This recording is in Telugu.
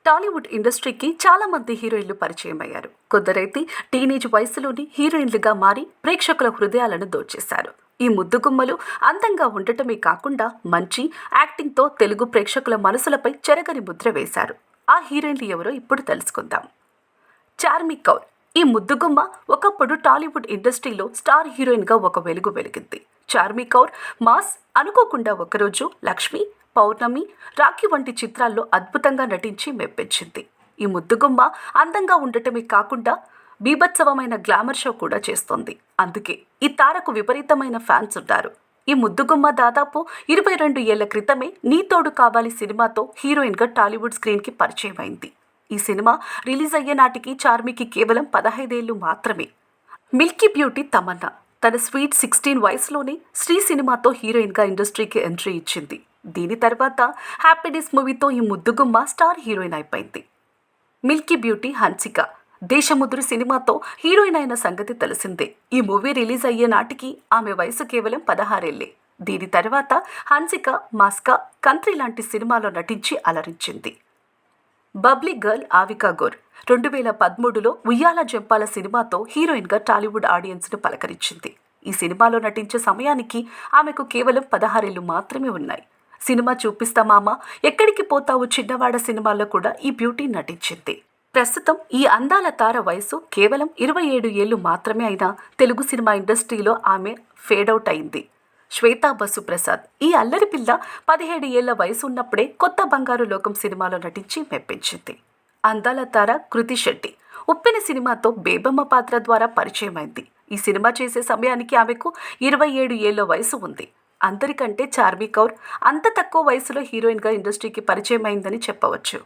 టాలీవుడ్ ఇండస్ట్రీకి చాలా మంది హీరోయిన్లు పరిచయం అయ్యారు. కొందరైతే టీనేజ్ వయసులోని హీరోయిన్లుగా మారి ప్రేక్షకుల హృదయాలను దోచేశారు. ఈ ముద్దుగుమ్మలు అందంగా ఉండటమే కాకుండా మంచి యాక్టింగ్తో తెలుగు ప్రేక్షకుల మనసులపై చెరగని ముద్ర వేశారు. ఆ హీరోయిన్లు ఎవరో ఇప్పుడు తెలుసుకుందాం. చార్మి కౌర్. ఈ ముద్దుగుమ్మ ఒకప్పుడు టాలీవుడ్ ఇండస్ట్రీలో స్టార్ హీరోయిన్గా ఒక వెలుగు వెలిగింది. చార్మి కౌర్ మాస్ అనుకోకుండా ఒకరోజు లక్ష్మి, పౌర్ణమి, రాఖీ వంటి చిత్రాల్లో అద్భుతంగా నటించి మెప్పించింది. ఈ ముద్దుగుమ్మ అందంగా ఉండటమే కాకుండా బీభత్సవమైన గ్లామర్ షో కూడా చేస్తోంది. అందుకే ఈ తారకు విపరీతమైన ఫ్యాన్స్ ఉన్నారు. ఈ ముద్దుగుమ్మ దాదాపు 22 ఏళ్ల క్రితమే నీ తోడు కావాలి సినిమాతో హీరోయిన్గా టాలీవుడ్ స్క్రీన్కి పరిచయం అయింది. ఈ సినిమా రిలీజ్ అయ్యే నాటికి చార్మికి కేవలం 15 ఏళ్లు మాత్రమే. మిల్కీ బ్యూటీ తమన్నా తన స్వీట్ 16 వయసులోనే శ్రీ సినిమాతో హీరోయిన్గా ఇండస్ట్రీకి ఎంట్రీ ఇచ్చింది. దీని తర్వాత హ్యాపీనెస్ మూవీతో ఈ ముద్దుగుమ్మ స్టార్ హీరోయిన్ అయిపోయింది. మిల్కీ బ్యూటీ హన్సిక దేశముద్రు సినిమాతో హీరోయిన్ అయిన సంగతి తెలిసిందే. ఈ మూవీ రిలీజ్ అయ్యే నాటికి ఆమె వయసు కేవలం 16 ఏళ్లే. దీని తర్వాత హన్సిక మాస్కా, కంట్రీ లాంటి సినిమాలో నటించి అలరించింది. బబ్లీ గర్ల్ ఆవికా గోర్ 2013లో ఉయ్యాల జంపాల సినిమాతో హీరోయిన్గా టాలీవుడ్ ఆడియన్స్ను పలకరించింది. ఈ సినిమాలో నటించే సమయానికి ఆమెకు కేవలం 16 ఏళ్లు మాత్రమే ఉన్నాయి. సినిమా చూపిస్తామామా, ఎక్కడికి పోతావు చిన్నవాడ సినిమాల్లో కూడా ఈ బ్యూటీ నటించింది. ప్రస్తుతం ఈ అందాల తార వయసు కేవలం 27 ఏళ్లు మాత్రమే అయినా తెలుగు సినిమా ఇండస్ట్రీలో ఆమె ఫేడౌట్ అయింది. శ్వేతా బసు ప్రసాద్. ఈ అల్లరి పిల్ల 17 ఏళ్ల వయసు ఉన్నప్పుడే కొత్త బంగారు లోకం సినిమాలో నటించి మెప్పించింది. అందాల తార కృతి శెట్టి ఉప్పెన సినిమాతో బేబమ్మ పాత్ర ద్వారా పరిచయమైంది. ఈ సినిమా చేసే సమయానికి ఆమెకు 27 ఏళ్ల వయసు ఉంది. అందరికంటే చార్మి కౌర్ అంత తక్కువ వయసులో హీరోయిన్గా ఇండస్ట్రీకి పరిచయం అయిందని చెప్పవచ్చు.